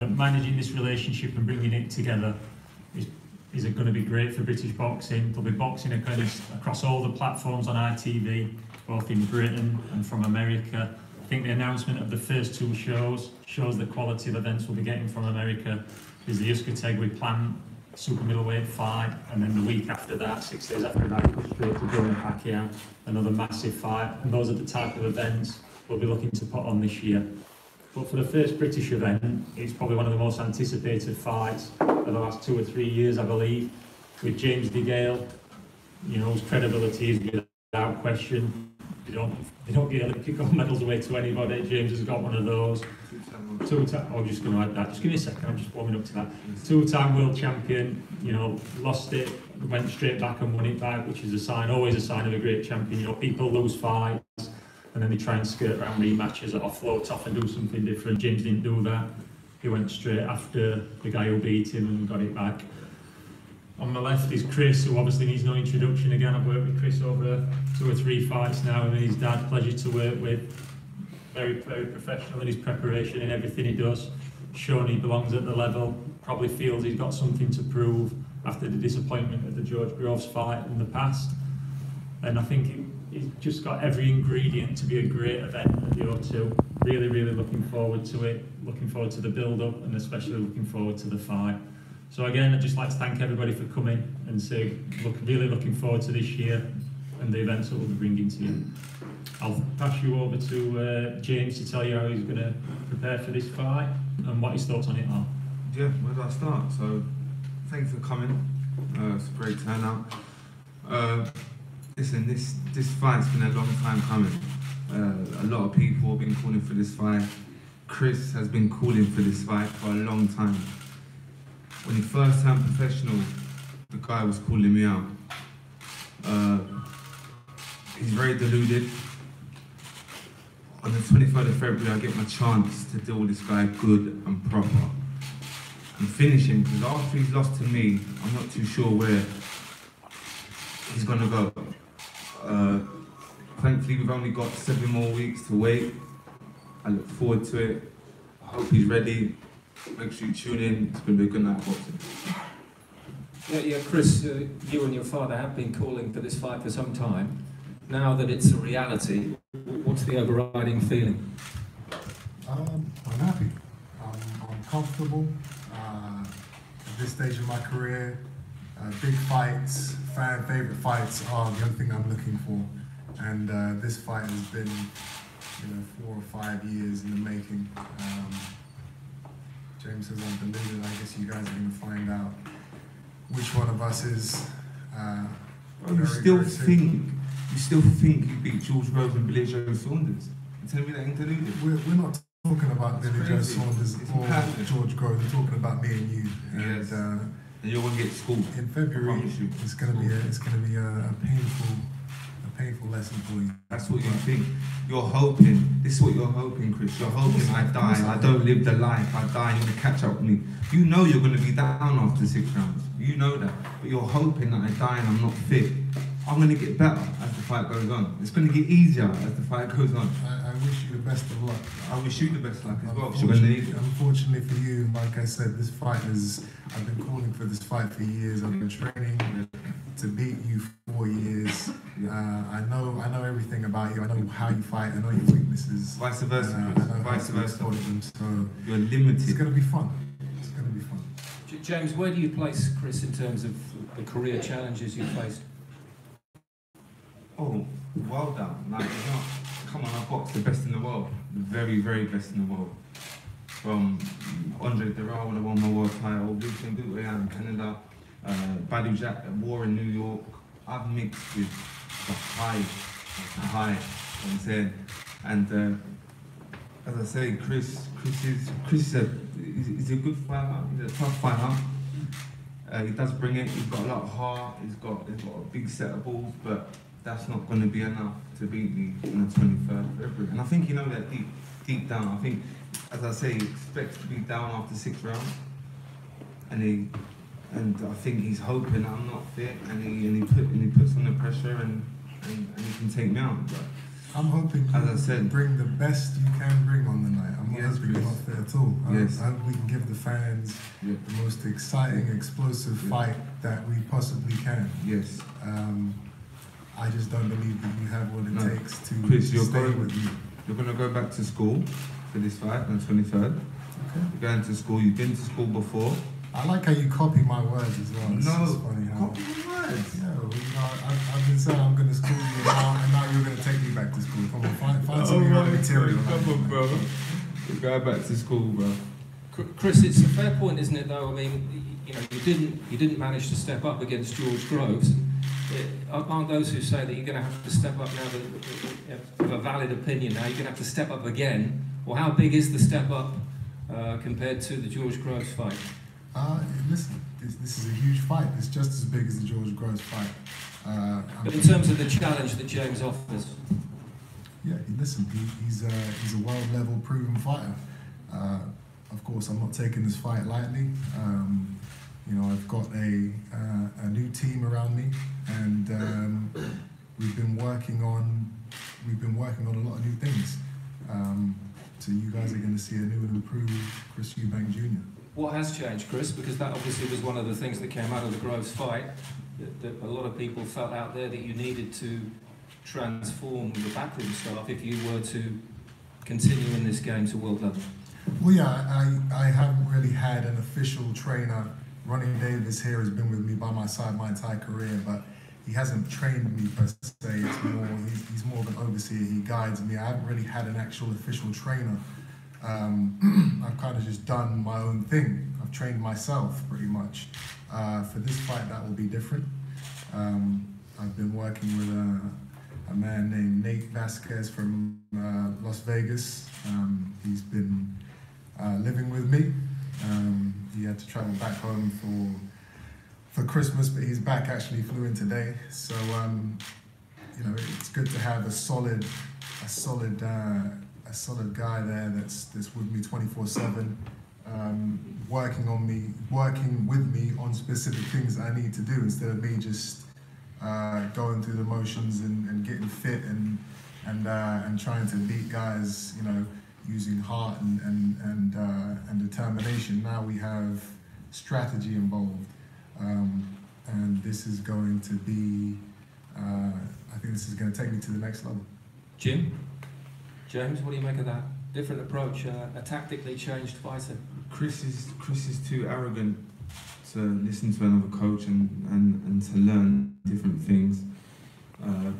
managing this relationship and bringing it together is going to be great for British boxing. There'll be boxing across all the platforms on ITV, both in Britain and from America. I think the announcement of the first two shows shows the quality of events we'll be getting from America. There's the Uskategui Plant super middleweight fight, and then the week after that, 6 days after that, goes straight to Joe and Pacquiao, another massive fight. And those are the type of events we'll be looking to put on this year. But for the first British event, it's probably one of the most anticipated fights of the last 2 or 3 years, I believe, with James Degale, you know, whose credibility is without question. They don't give Olympic gold medals away to anybody. James has got one of those. I'm just going to add that. Just give me a second. I'm just warming up to that. 2-time world champion. You know, lost it, went straight back and won it back, which is a sign, always a sign of a great champion. You know, people lose fights and then they try and skirt around rematches or float off and do something different. James didn't do that. He went straight after the guy who beat him and got it back. On my left is Chris, who obviously needs no introduction again. I've worked with Chris over 2 or 3 fights now, and his dad, pleasure to work with. Very, very professional in his preparation and everything he does. Shown he belongs at the level, probably feels he's got something to prove after the disappointment of the George Groves fight in the past. And I think he's just got every ingredient to be a great event at the O2. Really, really looking forward to it, looking forward to the build-up, and especially looking forward to the fight. So again, I'd just like to thank everybody for coming and say, really looking forward to this year and the events that we'll be bringing to you. I'll pass you over to James to tell you how he's going to prepare for this fight and what his thoughts on it are. Yeah, where do I start? So, thanks for coming. It's a great turnout. Listen, this fight's been a long time coming. A lot of people have been calling for this fight. Chris has been calling for this fight for a long time. When he first turned professional, the guy was calling me out. He's very deluded. On the 23rd of February, I get my chance to deal with this guy good and proper and finish him, because after he's lost to me, I'm not too sure where he's gonna go. Thankfully, we've only got 7 more weeks to wait. I look forward to it. I hope he's ready. Make sure you tune in. It's going to be a good night of boxing. Yeah, Chris, you and your father have been calling for this fight for some time. Now that it's a reality, what's the overriding feeling? I'm happy. I'm comfortable. At this stage of my career, big fights, fan favourite fights are the only thing I'm looking for. And this fight has been, 4 or 5 years in the making. James says I'm deluded. I guess you guys are going to find out which one of us is. You still think you beat George Groves and Billy Joe Saunders? You telling me that ain't deluded? We're not talking about Billy Joe Saunders or George Groves. We're talking about me and you. Yes. And you're going to get schooled. In February, it's going to be a painful lesson for you. That's what you think. You're hoping. This is what you're hoping, Chris. You're hoping I die. I don't live the life. I die and you're going to catch up with me. You know you're going to be down after 6 rounds. You know that. But you're hoping that I die and I'm not fit. I'm going to get better as the fight goes on. It's going to get easier as the fight goes on. I wish you the best of luck. I wish you the best of luck as well. Unfortunately for you, like I said, this fight I've been calling for this fight for years. I've been training to beat you for 4 years. I know everything about you. I know how you fight. I know your weaknesses. Vice versa. Vice versa. So you're limited. It's going to be fun. It's going to be fun. James, where do you place Chris in terms of the career challenges you've faced? Oh, well done. Like, come on, I boxed the best in the world. The very, very best in the world. From Andre Derral, when I won my world title, Vincent Boutet in Canada, Badou Jack at War in New York. I've mixed with the high, you know what I'm saying? And as I say, Chris is a good fighter. He's a tough fighter. He does bring it. He's got a lot of heart. He's got a big set of balls, but that's not going to be enough to beat me on the 23rd of February. And I think you know that deep down. I think, as I say, he expects to be down after 6 rounds, and I think he's hoping that I'm not fit, and he puts on the pressure, and he can take me out. But I'm hoping as I said, bring the best you can bring on the night. I'm Yes, hoping you're Chris. not fit at all. Yes. I hope we can give the fans Yeah. the most exciting, explosive fight that we possibly can. Yes. I just don't believe that you have what it No. takes to Chris, you're stay going- with me. You're going to go back to school for this fight on the 23rd. Okay. You're going to school. You've been to school before. I like how you copy my words as well. It's funny how. copy the words. Yeah, well, I've been saying I'm going to school you now, and now you're going to take me back to school. Come on, find some of your own material. Come on, bro. You're going back to school, bro. Chris, it's a fair point, isn't it? Though I mean, you know, you didn't manage to step up against George Groves. Aren't those who say that you're going to have to step up now with a valid opinion? Now you're going to have to step up again. Well, how big is the step up compared to the George Groves fight? Listen, this is a huge fight. It's just as big as the George Groves fight. But in terms of the challenge that James offers, yeah, listen, he's a world level proven fighter. Of course, I'm not taking this fight lightly. You know, I've got a new team around me, and we've been working on a lot of new things. So you guys are going to see a new and improved Chris Eubank Jr. what has changed, Chris? Because that obviously was one of the things that came out of the Groves fight. That a lot of people felt out there that you needed to transform the backroom staff if you were to continue in this game to world level. Well, yeah, I haven't really had an official trainer. Ronnie Davis here has been with me by my side my entire career, but he hasn't trained me per se. It's more, he's more of an overseer. He guides me. I haven't really had an actual official trainer. I've kind of just done my own thing. I've trained myself pretty much. For this fight, that will be different. I've been working with a man named Nate Vasquez from Las Vegas. He's been living with me. He had to travel back home for Christmas, but he's back. Actually flew in today. So you know, it's good to have a solid guy there that's with me 24/7, working with me on specific things I need to do instead of me just going through the motions and getting fit and trying to beat guys, you know, using heart and determination. Now we have strategy involved, and this is going to be. I think this is going to take me to the next level. James, what do you make of that? Different approach, a tactically changed fighter. Chris is too arrogant to listen to another coach and to learn different things.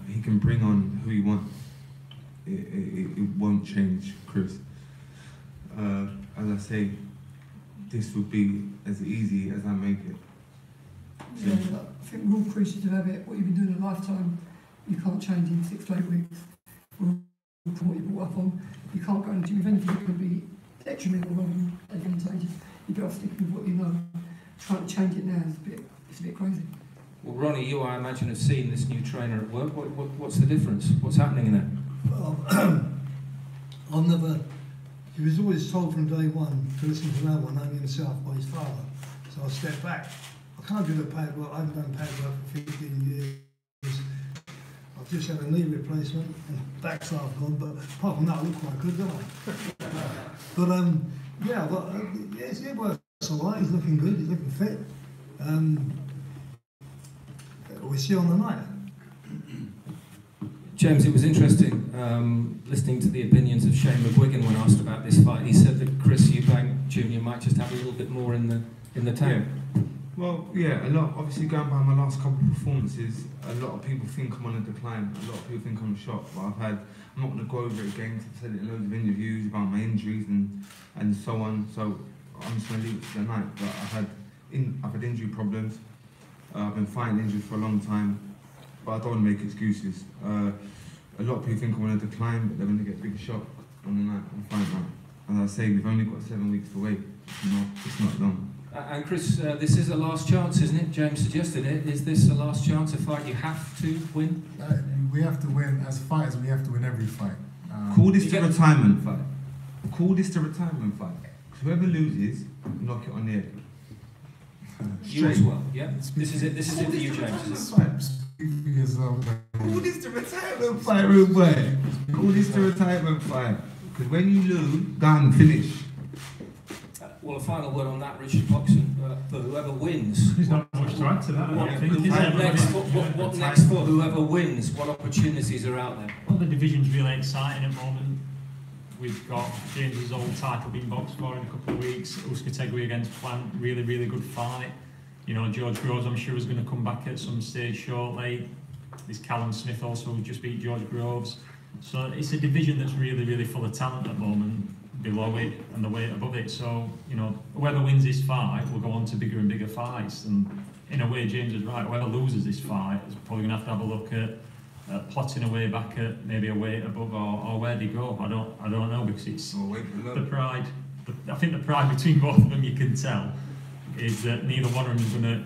He can bring on who he wants. It won't change Chris. As I say, this would be as easy as I make it. Yeah, I think we're all creatures of habit. What you've been doing a lifetime, you can't change in 6 to 8 weeks. We're all from what you're brought up on. You can't go into gym. If anything, it could be detrimental rather than advantageous. You better stick with what you know. Trying to change it now is a bit crazy. Well, Ronnie, you, I imagine, have seen this new trainer at work. What's the difference? What's happening in there? Well, he was always told from day one to listen to no one, only himself, by his father. So I stepped back. I can't do the pad work. I haven't done pad work for 15 years. I've just had a knee replacement and backside I've gone, but apart from that, I look quite good, don't I? It works all right. He's looking good. He's looking fit. We'll see you on the night. James, it was interesting listening to the opinions of Shane McGuigan when asked about this fight. He said that Chris Eubank Jr. might just have a little bit more in the tank. Yeah. Well, yeah, a lot. Obviously, going by my last couple of performances, a lot of people think I'm on a decline. A lot of people think I'm a shock. But I'm not going to go over it again. I've said it in loads of interviews about my injuries and so on. So I'm just going to leave it to the night. But I've had injury problems. I've been fighting injuries for a long time. But I don't want to make excuses. A lot of people think I'm on a decline, but they're going to get a big shock on the night, on fight night. As I say, we've only got 7 weeks to wait. It's not long. And Chris, this is a last chance, isn't it? James suggested it. Is this a last chance, a fight you have to win? We have to win. As fighters, we have to win every fight. Call this the retirement fight. Call this the retirement fight. Whoever loses, knock it on the head. You as well, yeah? This is it for you, James, is it? Call this the retirement fight, rude boy. Call this the retirement fight. Because when you lose, done, finish. Well, a final word on that, Richard Boxon, for whoever wins. There's not much to add to that, I don't think. Is there? What next for whoever wins? What opportunities are out there? Well, the division's really exciting at the moment. We've got James's old title being boxed for in a couple of weeks. Uskategui against Plant, really, really good fight. You know, George Groves, I'm sure, is going to come back at some stage shortly. There's Callum Smith also, who just beat George Groves. So it's a division that's really, really full of talent at the moment, below it and the weight above it. So, you know, whoever wins this fight will go on to bigger and bigger fights. And in a way, James is right. Whoever loses this fight is probably going to have a look at plotting a way back at maybe a weight above or where they go. I don't know, because it's the pride. I think the pride between both of them, you can tell, is that neither one of them is going to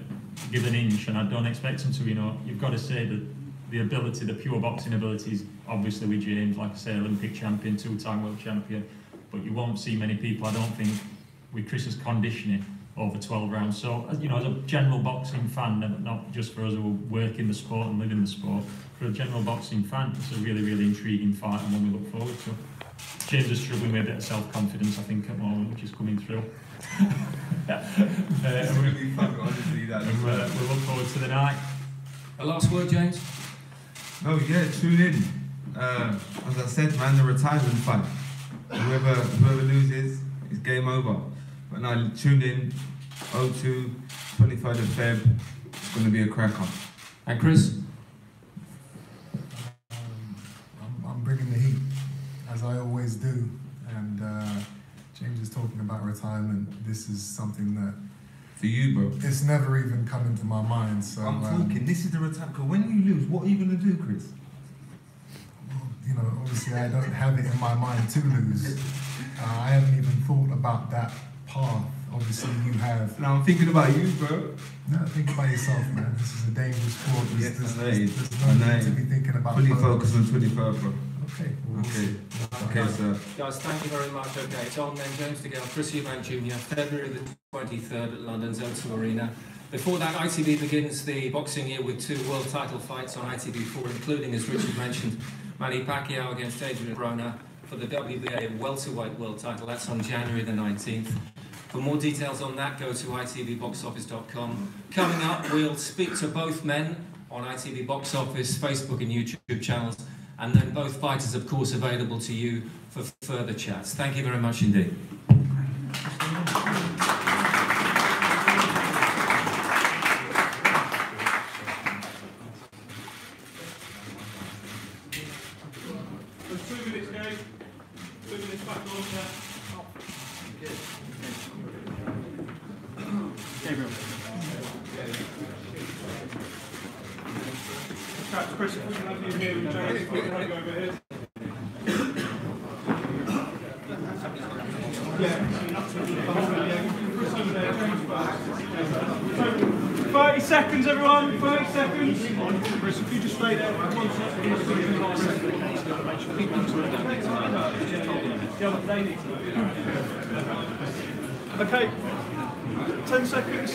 give an inch, and I don't expect them to. You know, you've got to say that the ability, the pure boxing ability, is obviously with James, like I say, Olympic champion, two-time world champion. But you won't see many people, I don't think, with Chris's conditioning over 12 rounds. So, you know, as a general boxing fan, not just for us who work in the sport and live in the sport, for a general boxing fan, it's a really, really intriguing fight and one we look forward to. James is struggling with a bit of self-confidence, I think, at the moment, which is coming through. It's going to be fun, honestly. We'll look forward to the night. A last word, James? No, yeah, tune in. As I said, man, the retirement fight. Whoever loses, it's game over. But now, tune in, 02, 23rd of Feb. It's going to be a cracker. And Chris? I'm bringing the heat, as I always do. And James is talking about retirement. This is something that For you, bro. it's never even come into my mind. So I'm talking, this is the retirement. Because when you lose, what are you going to do, Chris? you know, obviously I don't have it in my mind to lose. I haven't even thought about that path. Obviously you have. Now I'm thinking about you, bro. No, think about yourself, man. This is a dangerous sport. There's I no know. need to be thinking about. Fully focused on 23rd, bro. Okay. We'll Okay. see. Okay, sir. Guys, thank you very much. Okay, it's on then. James Degale, Chris Eubank Jr., February the 23rd at London's O2 Arena. Before that, ITV begins the boxing year with 2 world title fights on ITV4, including, as Richard mentioned, Manny Pacquiao against Adrian Broner for the WBA welterweight world title. That's on January the 19th. For more details on that, go to itvboxoffice.com. Coming up, we'll speak to both men on ITV Box Office, Facebook and YouTube channels, and then both fighters, of course, available to you for further chats. Thank you very much indeed. Chris, if we can have you here with James, we can go over here. Yeah. 30 seconds, everyone. 30 seconds. Chris, if you just stay there for 1 second. Okay. 10 seconds.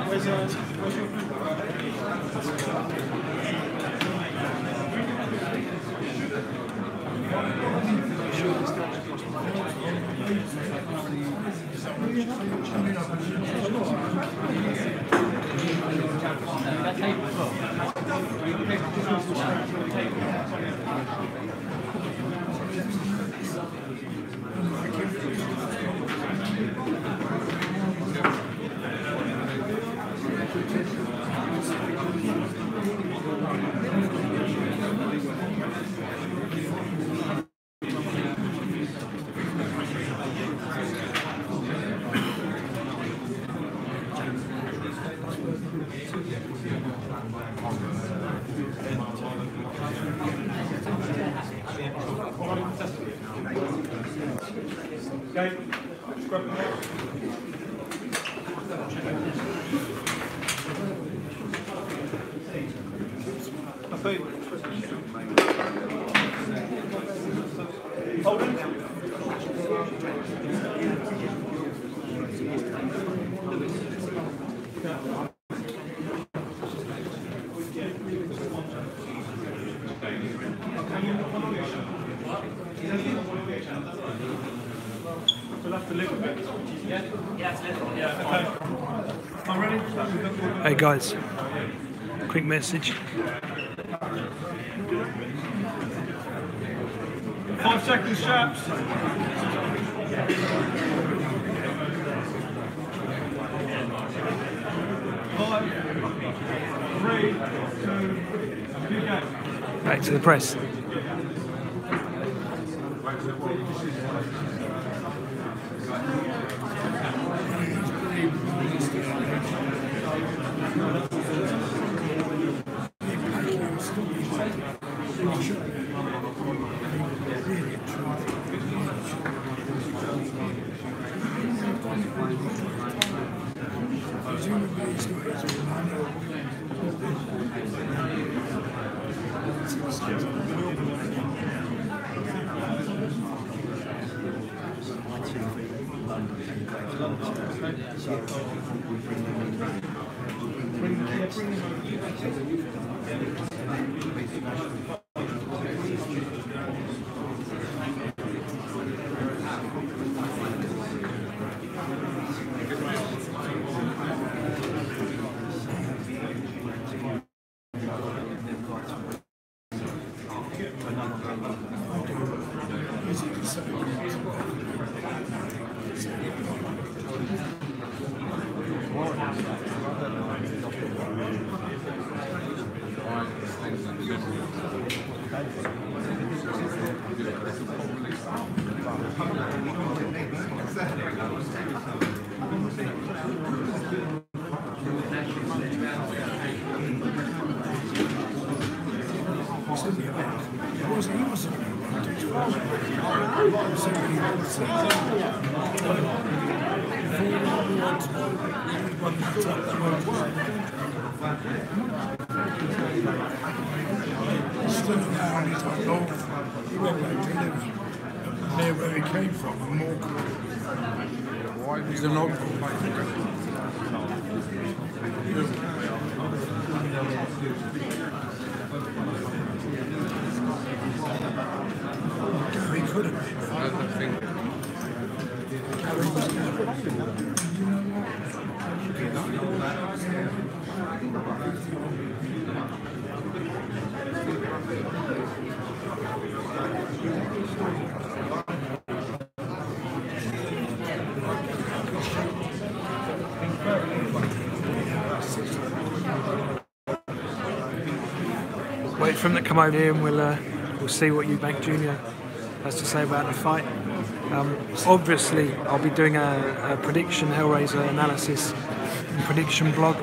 Where's your Okay, just grab the mic. Café. Hold it. We'll have to live with it. Yeah, okay. Am I ready? Hey guys, quick message. 5 seconds, chaps. 5, 3, 2, you go. Back to the press. Near where he came from, and more. He's an old Gary could have been. I don't think. Gary was Wait for him to come over here and we'll see what Eubank Jr. has to say about the fight. Obviously, I'll be doing a prediction Hellraiser analysis and prediction blog.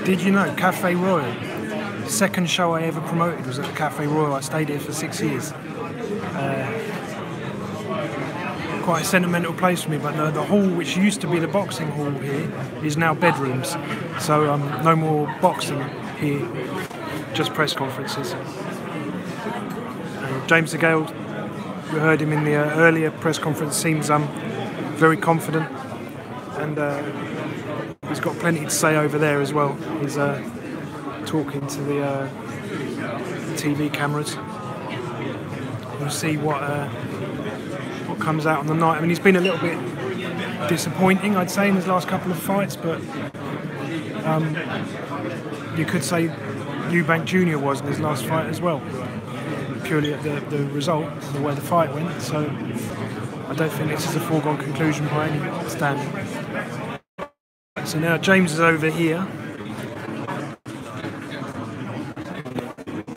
Did you know Café Royal? Second show I ever promoted was at the Café Royal. I stayed here for 6 years. Quite a sentimental place for me, but the hall which used to be the boxing hall here is now bedrooms. So no more boxing here, just press conferences. James Degale, we heard him in the earlier press conference, seems very confident, and he's got plenty to say over there as well. He's talking to the TV cameras. We'll see what comes out on the night. I mean, he's been a little bit disappointing, I'd say, in his last couple of fights, but you could say Eubank Jr. was in his last fight as well, purely at the result, the way the fight went. So I don't think this is a foregone conclusion by any standard. So now James is over here.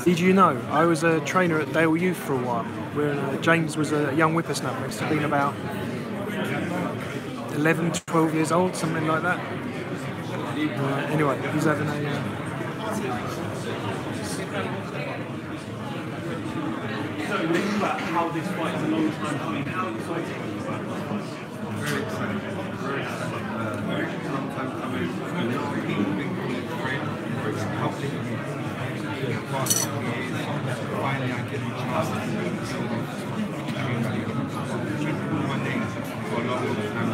Did you know I was a trainer at Dale Youth for a while, where James was a young whippersnapper. He's been about 11, 12 years old, something like that. Anyway, he's having a... So think about how this fight is a long time coming. How exciting is it? Very exciting. Very exciting. Long time coming. People been calling it great. It's public. Finally, I get the chance to show everybody one day for a long time.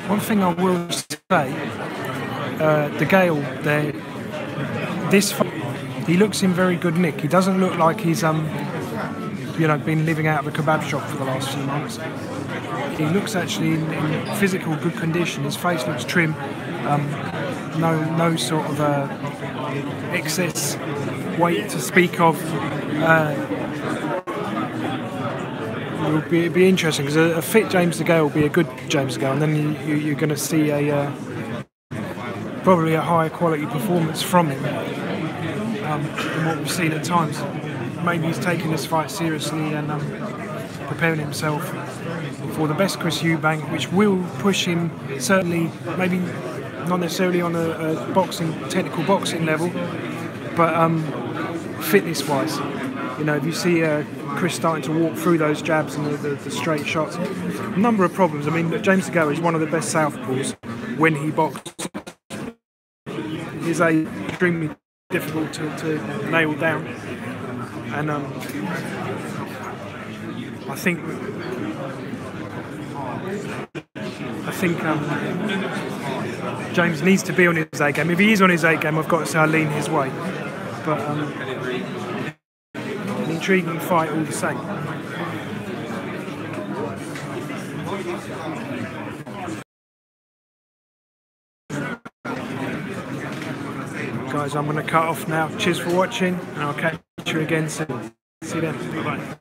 One thing I will say, Degale there, this fight, he looks in very good nick. He doesn't look like he's been living out of a kebab shop for the last few months. He looks actually in physical good condition. His face looks trim. No sort of excess weight to speak of. It'll be interesting because a fit James Degale will be a good James Degale, and then you're going to see probably a higher quality performance from him than what we've seen at times. Maybe he's taking this fight seriously and preparing himself for the best Chris Eubank, which will push him certainly, maybe not necessarily on a technical boxing level, but fitness-wise. If you see Chris starting to walk through those jabs and the straight shots, a number of problems. I mean, James Degale is one of the best southpaws when he boxes. It is extremely difficult to nail down, and I think James needs to be on his A game. If he is on his A game, I've got to say I lean his way. But an intriguing fight all the same. Guys, I'm going to cut off now. Cheers for watching, and I'll catch you again soon. See you then. Bye-bye.